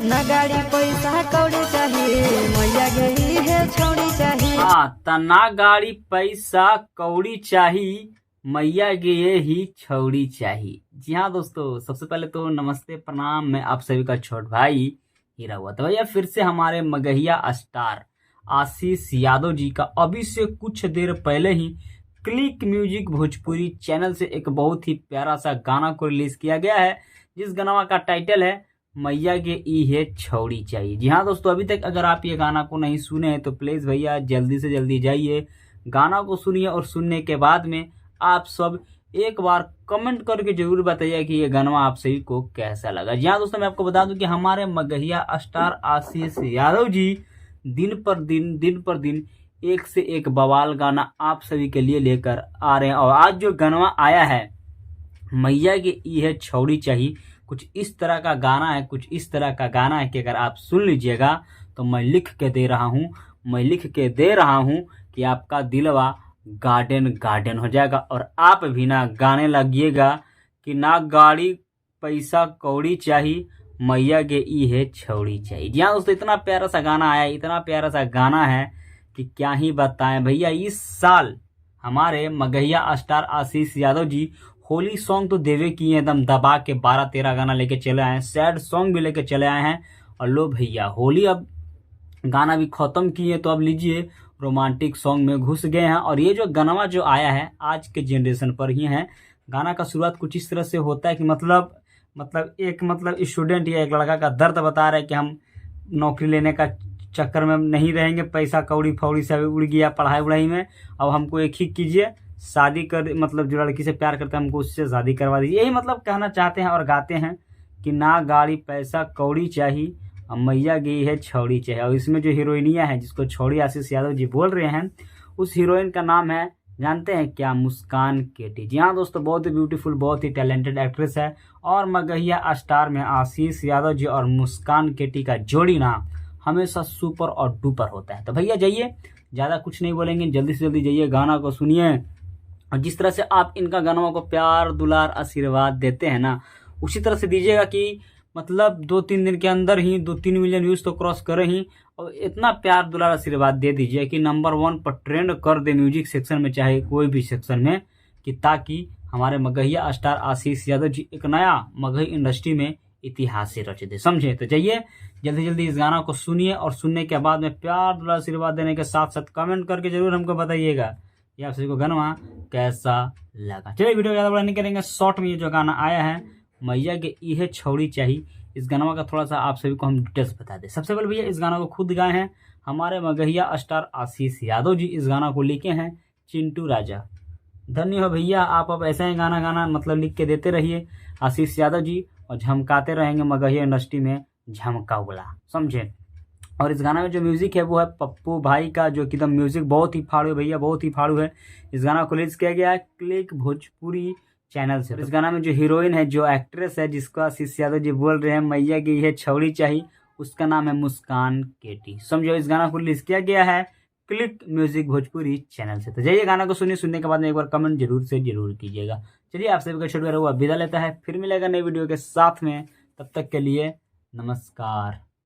ना गाड़ी पैसा कौड़ी चाहिए, मैया गई है छौड़ी चाहिए। हाँ, त ना गाड़ी पैसा कौड़ी चाहिए, मैया के ये ही छौड़ी चाहिए। जी हाँ दोस्तों, सबसे पहले तो नमस्ते प्रणाम, मैं आप सभी का छोट भाई हीरा हुआ। तो भैया फिर से हमारे मगहिया स्टार आशीष यादव जी का अभी से कुछ देर पहले ही क्लिक म्यूजिक भोजपुरी चैनल से एक बहुत ही प्यारा सा गाना को रिलीज किया गया है, जिस गाना का टाइटल है मैया के ई है छौड़ी चाहिए। जी हाँ दोस्तों, अभी तक अगर आप ये गाना को नहीं सुने हैं तो प्लीज भैया जल्दी से जल्दी जाइए, गाना को सुनिए और सुनने के बाद में आप सब एक बार कमेंट करके जरूर बताइए कि ये गाना आप सभी को कैसा लगा। जी हाँ दोस्तों, मैं आपको बता दूं कि हमारे मगहिया स्टार आशीष यादव जी दिन पर दिन एक से एक बवाल गाना आप सभी के लिए लेकर आ रहे हैं। और आज जो गाना आया है मैया के ई है छौड़ी चाहिए, कुछ इस तरह का गाना है, कुछ इस तरह का गाना है कि अगर आप सुन लीजिएगा तो मैं लिख के दे रहा हूँ कि आपका दिलवा गार्डन गार्डन हो जाएगा और आप भी ना गाने लगिएगा कि ना गाड़ी पैसा कौड़ी चाहिए, मैया के ई है छौड़ी चाहिए। जी हाँ दोस्तों, इतना प्यारा सा गाना आया, इतना प्यारा सा गाना है कि क्या ही बताएं भैया। इस साल हमारे मगहिया स्टार आशीष यादव जी होली सॉन्ग तो देवे किए हैं, एकदम दबा के 12-13 गाना लेके चले आए हैं, सैड सॉन्ग भी लेके चले आए हैं। और लो भैया होली अब गाना भी खत्म किए तो अब लीजिए रोमांटिक सॉन्ग में घुस गए हैं। और ये जो गाना जो आया है आज के जनरेशन पर ही है। गाना का शुरुआत कुछ इस तरह से होता है कि एक स्टूडेंट या एक लड़का का दर्द बता रहा है कि हम नौकरी लेने का चक्कर में नहीं रहेंगे, पैसा कौड़ी फौड़ी से उड़ गया पढ़ाई उड़ाई में, अब हमको एक ही कीजिए, शादी कर जो लड़की से प्यार करते हैं हमको उससे शादी करवा दीजिए। यही कहना चाहते हैं और गाते हैं कि ना गाड़ी पैसा कौड़ी चाहिए, मैया गई है छौड़ी चाहिए। और इसमें जो हीरोइनिया है जिसको छौड़ी आशीष यादव जी बोल रहे हैं, उस हीरोइन का नाम है, जानते हैं क्या? मुस्कान केटी। जी हाँ दोस्तों, बहुत ही ब्यूटीफुल, बहुत ही टैलेंटेड एक्ट्रेस है। और मगहिया स्टार में आशीष यादव जी और मुस्कान केटी का जोड़ी ना हमेशा सुपर और डुपर होता है। तो भैया जाइए, ज़्यादा कुछ नहीं बोलेंगे, जल्दी से जल्दी जाइए, गाना को सुनिए। और जिस तरह से आप इनका गानों को प्यार दुलार आशीर्वाद देते हैं ना, उसी तरह से दीजिएगा कि 2-3 दिन के अंदर ही 2-3 मिलियन व्यूज तो क्रॉस करे ही। और इतना प्यार दुलार आशीर्वाद दे दीजिए कि नंबर 1 पर ट्रेंड कर दे म्यूजिक सेक्शन में, चाहे कोई भी सेक्शन में, कि ताकि हमारे मगहिया स्टार आशीष यादव जी एक नया मगही इंडस्ट्री में इतिहास से रच दे, समझे। तो जाइए जल्दी जल्दी इस गाना को सुनिए और सुनने के बाद में प्यार दुलार आशीर्वाद देने के साथ साथ कमेंट करके जरूर हमको बताइएगा कि आप सभी को गाना कैसा लगा। चलिए वीडियो ज़्यादा बड़ा नहीं करेंगे, शॉर्ट में ये जो गाना आया है मैया के ई है छौड़ी चाहिए, इस गाना का थोड़ा सा आप सभी को हम डिटेल्स बता दें। सबसे पहले भैया इस गाना को खुद गाए हैं हमारे मगहिया स्टार आशीष यादव जी, इस गाना को लिखे हैं चिंटू राजा। धन्य हो भैया, आप अब ऐसा ही गाना लिख के देते रहिए आशीष यादव जी, और झमकाते रहेंगे मगहिया इंडस्ट्री में झमका उगला, समझे। और इस गाना में जो म्यूजिक है वो है पप्पू भाई का, जो कि एकदम म्यूजिक बहुत ही फाड़ू है भैया, बहुत ही फाड़ू है। इस गाना को रिलीज किया गया है क्लिक भोजपुरी चैनल से। इस गाना में जो हीरोइन है, जो एक्ट्रेस है जिसको आशीष यादव जी बोल रहे हैं मैया की है छौड़ी चाहिए, उसका नाम है मुस्कान केटी, समझो। इस गाना को रिलीज किया गया है क्लिक म्यूजिक भोजपुरी चैनल से। तो जाइए गाना को सुनिए, सुनने के बाद में एक बार कमेंट जरूर कीजिएगा। चलिए आप सभी का छोटा हुआ विदा लेता है, फिर मिलेगा नई वीडियो के साथ में, तब तक के लिए नमस्कार।